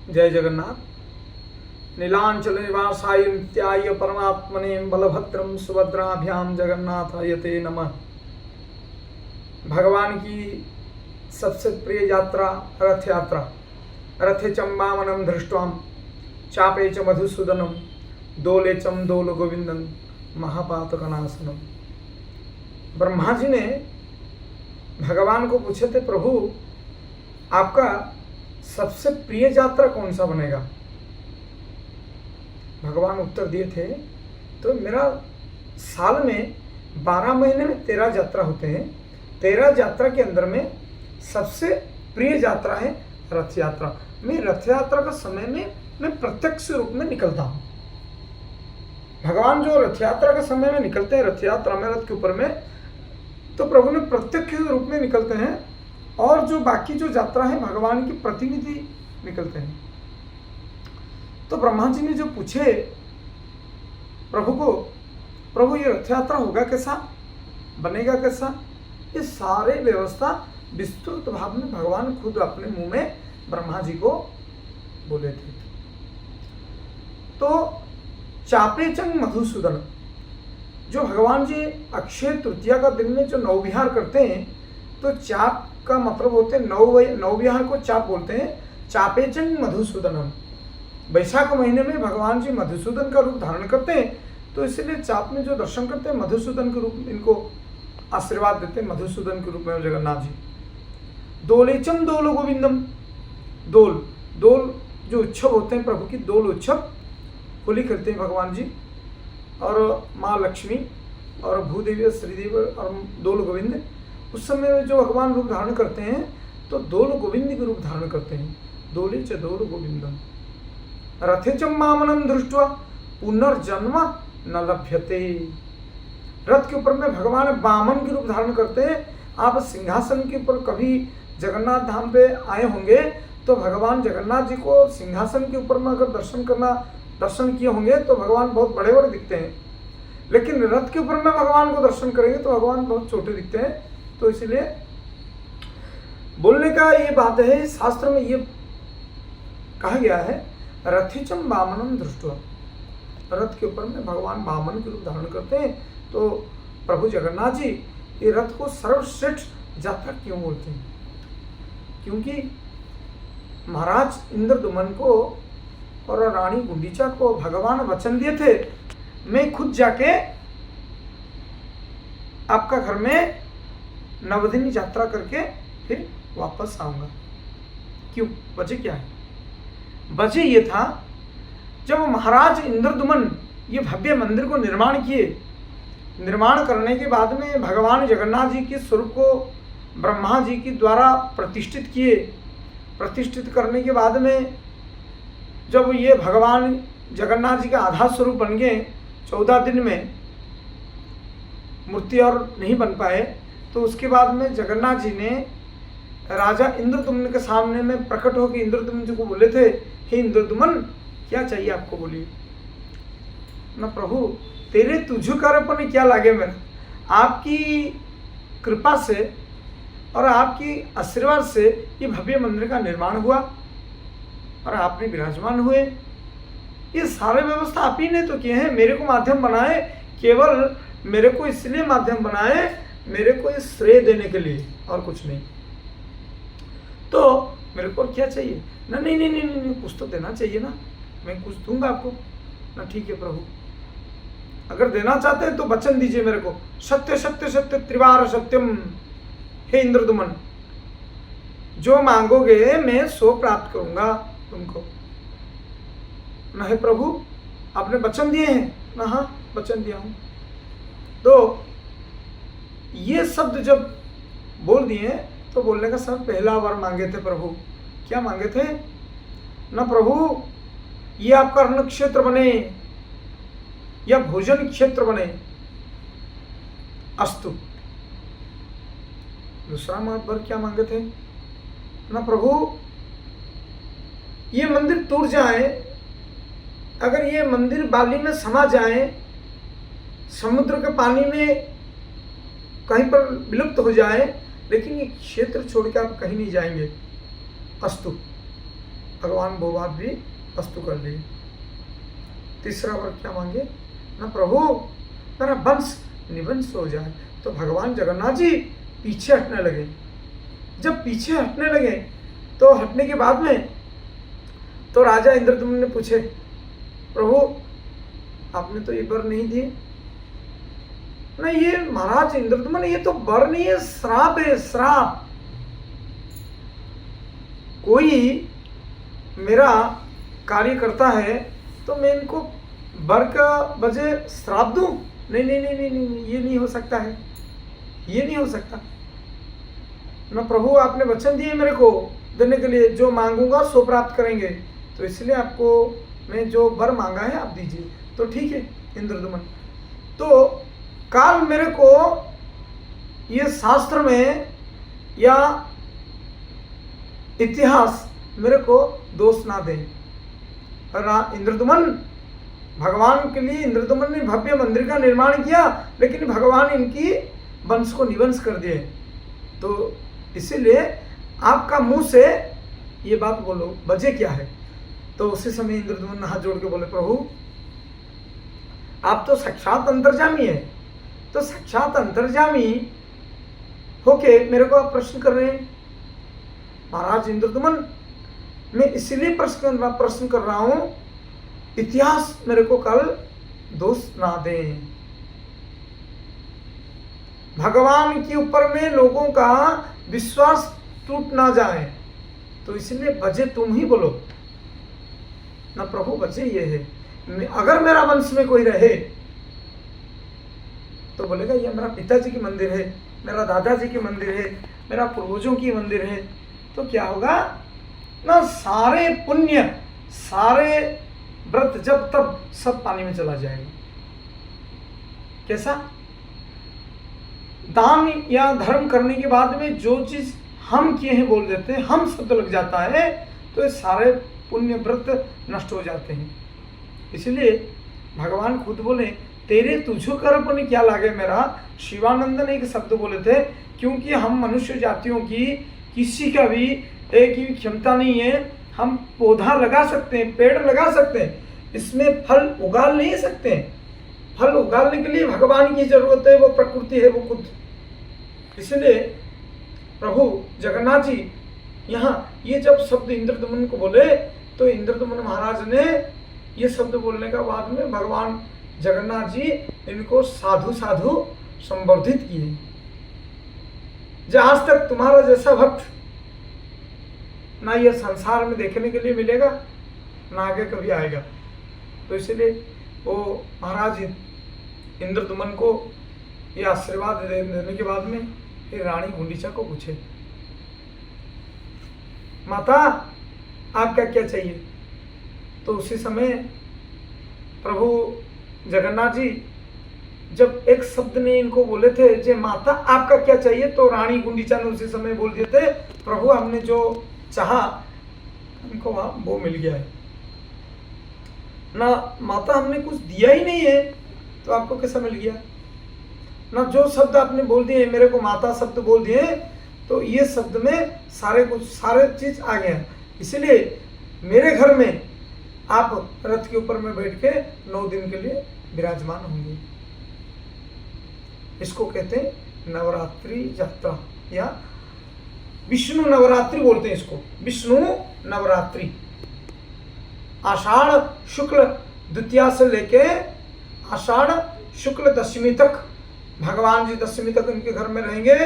जय जगन्नाथ। नीलांचल निवासाय नित्याय परमात्मने बलभद्रम सुभद्राभ्याम जगन्नाथाय ते नमः। भगवान की सबसे प्रिय यात्रा रथ यात्रा। रथे चम्बामनम धृष्ट्वाम चापे च मधुसूदनम दोले चम दोल गोविंदन महापातकनाशनम। ब्रह्मा जी ने भगवान को पूछे थे, प्रभु आपका सबसे प्रिय यात्रा कौन सा बनेगा। भगवान उत्तर दिए थे, तो मेरा साल में 12 महीने में 13 यात्रा होते हैं। 13 यात्रा के अंदर में सबसे प्रिय यात्रा है रथ यात्रा। मैं रथ यात्रा का समय में मैं प्रत्यक्ष रूप में निकलता हूँ। भगवान जो रथ यात्रा के समय में निकलते हैं, रथ यात्रा में रथ के ऊपर में, तो प्रभु ने प्रत्यक्ष रूप में निकलते हैं। और जो बाकी जो यात्रा है भगवान की प्रतिनिधि निकलते हैं। तो ब्रह्मा जी ने जो पूछे प्रभु को, प्रभु ये रथ यात्रा होगा कैसा, बनेगा कैसा, ये सारे व्यवस्था विस्तृत भाव में भगवान खुद अपने मुंह में ब्रह्मा जी को बोले थे। तो चापे चंग मधुसूदन, जो भगवान जी अक्षय तृतीया का दिन में जो नवविहार करते हैं, तो चाप का मतलब होते हैं नवविहार को चाप बोलते हैं। चापे चंग मधुसूदनम, वैशाख महीने में भगवान जी मधुसूदन का रूप धारण करते हैं, तो इसलिए चाप में जो दर्शन करते हैं मधुसूदन के रूप में इनको आशीर्वाद देते हैं, मधुसूदन के रूप में जगन्नाथ जी। दोलेचम दोल गोविंदम, दोल दोल जो उत्सव होते हैं प्रभु की, दोल उत्सव होली करते हैं भगवान जी और माँ लक्ष्मी और भूदेवी श्रीदेवी और दोल गोविंद। उस समय जो भगवान रूप धारण करते हैं तो दोल गोविंद के रूप धारण करते हैं। दोले च दोल गोविंदम रथे च मामनम दृष्ट्वा पुनर्जन्म न लभ्यते। रथ के ऊपर में भगवान वामन के रूप धारण करते हैं। आप सिंहासन के ऊपर कभी जगन्नाथ धाम पे आए होंगे तो भगवान जगन्नाथ जी को सिंहासन के ऊपर में अगर दर्शन किए होंगे तो भगवान बहुत बड़े बड़े दिखते हैं, लेकिन रथ के ऊपर में भगवान को दर्शन करेंगे तो भगवान बहुत छोटे दिखते हैं। तो इसलिए बोलने का ये बात है, शास्त्र में ये कहा गया है, रथिचम वामनम दृष्ट्वा, रथ के ऊपर में भगवान वामन के रूप धारण करते हैं। तो प्रभु जगन्नाथ जी ये रथ को सर्वश्रेष्ठ यात्रा क्यों बोलते हैं, क्योंकि महाराज इंद्रदुमन को और रानी गुंडीचा को भगवान वचन दिए थे, मैं खुद जाके आपका घर में नवदिनी यात्रा करके फिर वापस आऊंगा। क्यों, वजह क्या है? वजह ये था, जब महाराज इंद्रदुमन ये भव्य मंदिर को निर्माण किए, निर्माण करने के बाद में भगवान जगन्नाथ जी के स्वरूप को ब्रह्मा जी के द्वारा प्रतिष्ठित किए। प्रतिष्ठित करने के बाद में जब ये भगवान जगन्नाथ जी का आधार स्वरूप बन गए, 14 दिन में मूर्ति और नहीं बन पाए, तो उसके बाद में जगन्नाथ जी ने राजा इंद्रदुम्न के सामने में प्रकट होकर इंद्रदुम्न जी को बोले थे, हे इंद्रदुम्न क्या चाहिए आपको, बोलिए ना। प्रभु तेरे तुझकरपन क्या लागे, मेरा आपकी कृपा से और आपकी आशीर्वाद से ये भव्य मंदिर का निर्माण हुआ और आपने विराजमान हुए। ये सारे व्यवस्था आप ही ने तो किए हैं, मेरे को माध्यम बनाए, केवल मेरे को इसलिए माध्यम बनाए, मेरे को ये श्रेय देने के लिए, और कुछ नहीं। तो मेरे को क्या चाहिए ना, नहीं नहीं नहीं नहीं, नहीं कुछ तो देना चाहिए ना, मैं कुछ दूंगा आपको ना। ठीक है प्रभु, अगर देना चाहते हैं तो वचन दीजिए मेरे को, सत्य सत्य सत्य त्रिवार सत्यम, हे इंद्रदुमन जो मांगोगे मैं सो प्राप्त करूंगा तुमको ना। हे प्रभु आपने वचन दिए हैं ना। हाँ वचन दिया हूं। तो ये शब्द जब बोल दिए तो बोलने का सब पहला बार मांगे थे प्रभु। क्या मांगे थे ना, प्रभु ये आपका रण क्षेत्र बने या भोजन क्षेत्र बने, अस्तु। दूसरा बार क्या मांगे थे ना, प्रभु ये मंदिर टूट जाए, अगर ये मंदिर बाली में समा जाए, समुद्र के पानी में कहीं पर विलुप्त हो जाए, लेकिन ये क्षेत्र छोड़ के आप कहीं नहीं जाएंगे, अस्तु। भगवान वो बात भी वस्तु कर ली। तीसरा वर क्या मांगे ना, प्रभु मेरा वंश निवंश हो जाए। तो भगवान जगन्नाथ जी पीछे हटने लगे। जब पीछे हटने लगे तो हटने के बाद में तो राजा इंद्रद्युम्न ने पूछे, प्रभु आपने तो ये वर नहीं दिए। नहीं, ये महाराज इंद्रद्युम्न ये तो वर नहीं है, श्राप है, श्राप। कोई मेरा कार्य करता है तो मैं इनको वर का बजाय श्राप दूं? नहीं नहीं नहीं नहीं नहीं, ये नहीं हो सकता है, ये नहीं हो सकता ना प्रभु। आपने वचन दिए मेरे को देने के लिए, जो मांगूंगा सो प्राप्त करेंगे, तो इसलिए आपको मैं जो वर मांगा है आप दीजिए। तो ठीक है इंद्रद्युम्न, तो काल मेरे को ये शास्त्र में या इतिहास मेरे को दोष ना दे। इंद्रद्युम्न भगवान के लिए इंद्रद्युम्न ने भव्य मंदिर का निर्माण किया, लेकिन भगवान इनकी वंश को निवंश कर दिए। तो इसीलिए आपका मुंह से ये बात बोलो, वजह क्या है? तो उसी समय इंद्रद्युम्न हाथ जोड़ के बोले, प्रभु आप तो साक्षात अंतर्जामी है, तो साक्षात अंतर्जामी होके मेरे को आप प्रश्न कर रहे हैं। महाराज इंद्रद्युम्न मैं इसलिए प्रश्न कर रहा हूं, इतिहास मेरे को कल दोष ना दें। भगवान के ऊपर में लोगों का विश्वास टूट ना जाए, तो इसलिए वजह तुम ही बोलो ना प्रभु। वजह ये है, अगर मेरा वंश में कोई रहे तो बोलेगा ये मेरा पिताजी की मंदिर है, मेरा दादाजी की मंदिर है, मेरा पूर्वजों की मंदिर है, तो क्या होगा ना, सारे पुण्य सारे व्रत जब तब सब पानी में चला जाएगा। कैसा? दान या धर्म करने के बाद में जो चीज हम किए हैं बोल देते हैं, हम शब्द लग जाता है, तो ये सारे पुण्य व्रत नष्ट हो जाते हैं। इसलिए भगवान खुद बोले, तेरे तुझो कर पुण्य क्या लागे मेरा। शिवानंद ने एक शब्द बोले थे, क्योंकि हम मनुष्य जातियों की किसी का भी एक ही क्षमता नहीं है। हम पौधा लगा सकते हैं, पेड़ लगा सकते हैं, इसमें फल उगाल नहीं सकते हैं। फल उगालने के लिए भगवान की जरूरत है, वो प्रकृति है, वो खुद। इसलिए प्रभु जगन्नाथ जी यहाँ ये जब शब्द इंद्रद्युम्न को बोले, तो इंद्रद्युम्न महाराज ने ये शब्द बोलने का बाद में भगवान जगन्नाथ जी इनको साधु साधु संबोधित किए। जो आज तक तुम्हारा जैसा भक्त ना ये संसार में देखने के लिए मिलेगा, ना आगे कभी आएगा। तो इसलिए वो महाराज इंद्रद्युम्न को ये आशीर्वाद देने के बाद में फिर रानी गुंडीचा को पूछे, माता आपका क्या चाहिए? तो उसी समय प्रभु जगन्नाथ जी जब एक शब्द ने इनको बोले थे, जे माता आपका क्या चाहिए, तो रानी गुंडीचा ने उसी समय बोल दिए थे, प्रभु हमने जो चाहा हमको वहां वो मिल गया है ना। माता हमने कुछ दिया ही नहीं है, तो आपको कैसा मिल गया ना। जो शब्द आपने बोल दिए, मेरे को माता शब्द बोल दिए, तो ये शब्द में सारे चीज आ गया। इसलिए मेरे घर में आप रथ के ऊपर में बैठ के 9 दिन के लिए विराजमान होंगे। इसको कहते हैं नवरात्रि यात्रा, या विष्णु नवरात्रि बोलते हैं इसको, विष्णु नवरात्रि। आषाढ़ शुक्ल द्वितीया से लेके आषाढ़ शुक्ल दशमी तक भगवान जी दशमी तक उनके घर में रहेंगे।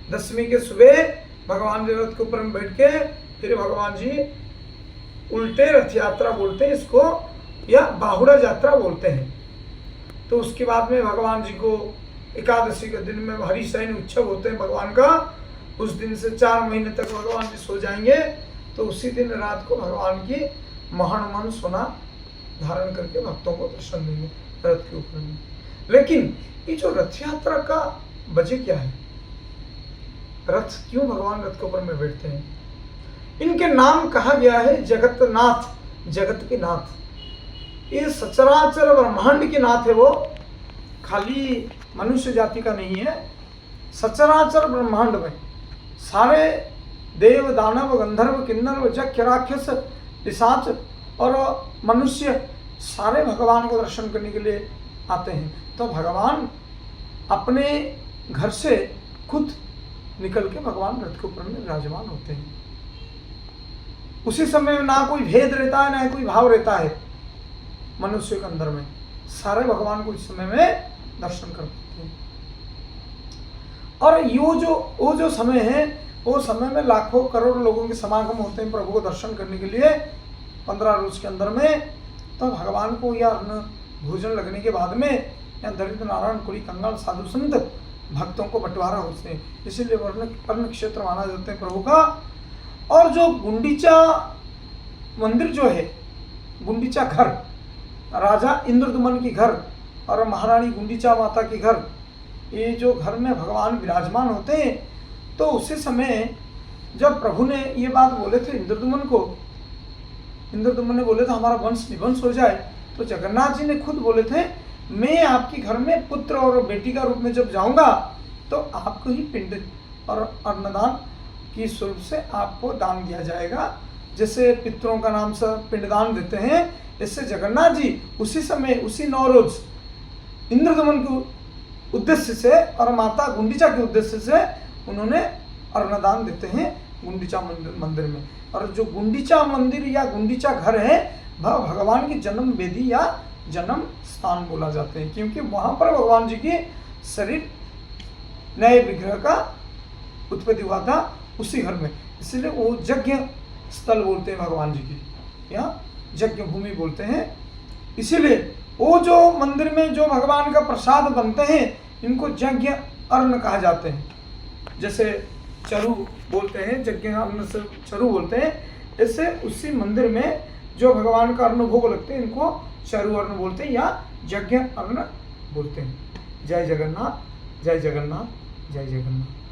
दशमी के सुबह भगवान जी रथ के ऊपर में बैठ के फिर भगवान जी उल्टे रथ यात्रा बोलते हैं इसको, या बाहुड़ा यात्रा बोलते हैं। तो उसके बाद में भगवान जी को एकादशी के दिन में हरिशयन उत्सव होते हैं भगवान का। उस दिन से 4 महीने तक भगवान जी सो जाएंगे। तो उसी दिन रात को भगवान की महान सोना धारण करके भक्तों को दर्शन देंगे रथ के ऊपर में। लेकिन ये जो रथ यात्रा का वजह क्या है, रथ क्यों भगवान रथ के ऊपर में बैठते हैं? इनके नाम कहा गया है जगतनाथ, जगत के नाथ। ये सचराचर ब्रह्मांड के नाथ है, वो खाली मनुष्य जाति का नहीं है। सचराचर ब्रह्मांड में सारे देव दानव गंधर्व किन्नर जक्ष राक्षस पिशाच और मनुष्य सारे भगवान को दर्शन करने के लिए आते हैं। तो भगवान अपने घर से खुद निकल के भगवान रथ के ऊपर में विराजमान होते हैं। उसी समय में ना कोई भेद रहता है, ना कोई भाव रहता है मनुष्य के अंदर में, सारे भगवान को इस समय में दर्शन कर पाते हैं। और वो जो समय है, वो समय में लाखों करोड़ लोगों के समागम होते हैं प्रभु को दर्शन करने के लिए 15 रोज के अंदर में। तो भगवान को यह अन्न भोजन लगने के बाद में या दरिद्र नारायण कुली कंगाल साधु संत भक्तों को बंटवारा होते हैं, इसीलिए वर्ण क्षेत्र माना जाते हैं प्रभु का। और जो गुंडीचा मंदिर जो है, गुंडीचा घर, राजा इंद्रदुमन की घर और महारानी गुंडीचा माता की घर, ये जो घर में भगवान विराजमान होते हैं, तो उसी समय जब प्रभु ने ये बात बोले थे इंद्रदुमन को, इंद्रदुमन ने बोले थे हमारा वंश निवंश हो जाए, तो जगन्नाथ जी ने खुद बोले थे मैं आपके घर में पुत्र और बेटी का रूप में जब जाऊंगा तो आपको ही पिंड और अन्नदान की स्वरूप से आपको दान दिया जाएगा। जैसे पितरों का नाम से पिंडदान देते हैं, इससे जगन्नाथ जी उसी समय उसी 9 रोज इंद्रदमन के उद्देश्य से और माता गुंडीचा के उद्देश्य से उन्होंने अन्नदान देते हैं गुंडीचा मंदिर में। और जो गुंडीचा मंदिर या गुंडीचा घर है वह भगवान की जन्म वेदी या जन्म स्थान बोला जाते हैं, क्योंकि वहाँ पर भगवान जी की शरीर नए विग्रह का उत्पत्ति हुआ था उसी घर में, इसलिए वो यज्ञ स्थल बोलते हैं भगवान जी की, या यज्ञ भूमि बोलते हैं। इसीलिए वो जो मंदिर में जो भगवान का प्रसाद बनते हैं इनको यज्ञ अन्न कहा जाते हैं। जैसे चरु बोलते हैं, यज्ञ अन्न से चरु बोलते हैं, इससे उसी मंदिर में जो भगवान का अन्न भोग लगते हैं इनको चरु अन्न बोलते हैं या यज्ञ अन्न बोलते हैं। जय जगन्नाथ, जय जगन्नाथ, जय जगन्नाथ।